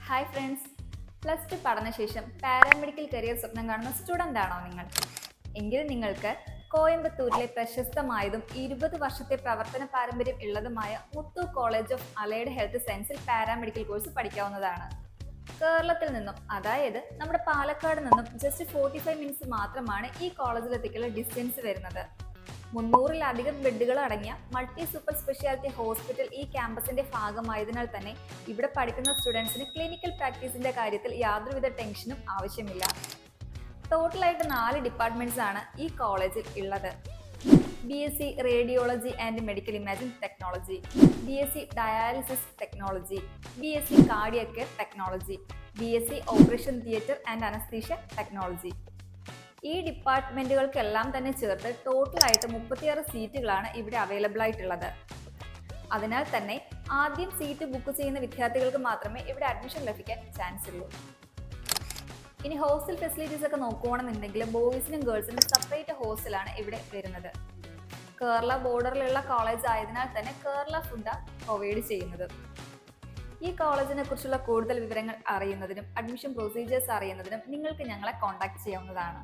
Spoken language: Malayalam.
ഹായ് ഫ്രണ്ട്സ്, +2 പഠനശേഷം പാരാമെഡിക്കൽ കരിയർ സ്വപ്നം കാണുന്ന സ്റ്റുഡൻ്റ് ആണോ നിങ്ങൾ? എങ്കിൽ നിങ്ങൾക്ക് കോയമ്പത്തൂരിലെ പ്രശസ്തമായതും 20 വർഷത്തെ പ്രവർത്തന പാരമ്പര്യം ഉള്ളതുമായ മുത്തു കോളേജ് ഓഫ് അലൈഡ് ഹെൽത്ത് സയൻസിൽ പാരാമെഡിക്കൽ കോഴ്സ് പഠിക്കാവുന്നതാണ്. കേരളത്തിൽ നിന്നും, അതായത് നമ്മുടെ പാലക്കാട് നിന്നും ജസ്റ്റ് 45 മിനിറ്റ്സ് മാത്രമാണ് ഈ കോളേജിലെത്തിക്കുള്ള ഡിസ്റ്റൻസ് വരുന്നത്. 300-ലധികം ബെഡുകൾ അടങ്ങിയ മൾട്ടി സൂപ്പർ സ്പെഷ്യാലിറ്റി ഹോസ്പിറ്റൽ ഈ ക്യാമ്പസിന്റെ ഭാഗമായതിനാൽ തന്നെ ഇവിടെ പഠിക്കുന്ന സ്റ്റുഡൻസിന് ക്ലിനിക്കൽ പ്രാക്ടീസിന്റെ കാര്യത്തിൽ യാതൊരുവിധ ടെൻഷനും ആവശ്യമില്ല. ടോട്ടലായിട്ട് 4 ഡിപ്പാർട്ട്മെന്റ്സ് ആണ് ഈ കോളേജിൽ ഉള്ളത്. BSc radiology and medical imaging technology, BSc dialysis technology, BSc cardiac care technology, BSc operation theatre and anaesthesia technology. ഈ ഡിപ്പാർട്ട്മെന്റുകൾക്കെല്ലാം തന്നെ ചേർത്ത് ടോട്ടലായിട്ട് 36 സീറ്റുകളാണ് ഇവിടെ അവൈലബിൾ ആയിട്ടുള്ളത്. അതിനാൽ തന്നെ ആദ്യം സീറ്റ് ബുക്ക് ചെയ്യുന്ന വിദ്യാർത്ഥികൾക്ക് മാത്രമേ ഇവിടെ അഡ്മിഷൻ ലഭിക്കാൻ ചാൻസ് ഉള്ളൂ. ഇനി ഹോസ്റ്റൽ ഫെസിലിറ്റീസ് ഒക്കെ നോക്കുകയാണെന്നുണ്ടെങ്കിൽ ബോയ്സിനും ഗേൾസിനും സെപ്പറേറ്റ് ഹോസ്റ്റലാണ് ഇവിടെ വരുന്നത്. കേരള ബോർഡറിലുള്ള കോളേജ് ആയതിനാൽ തന്നെ കേരള ഫുഡാണ് പ്രൊവൈഡ് ചെയ്യുന്നത്. ഈ കോളേജിനെ കുറിച്ചുള്ള കൂടുതൽ വിവരങ്ങൾ അറിയുന്നതിനും അഡ്മിഷൻ പ്രൊസീജിയേഴ്സ് അറിയുന്നതിനും നിങ്ങൾക്ക് ഞങ്ങളെ കോൺടാക്ട് ചെയ്യാവുന്നതാണ്.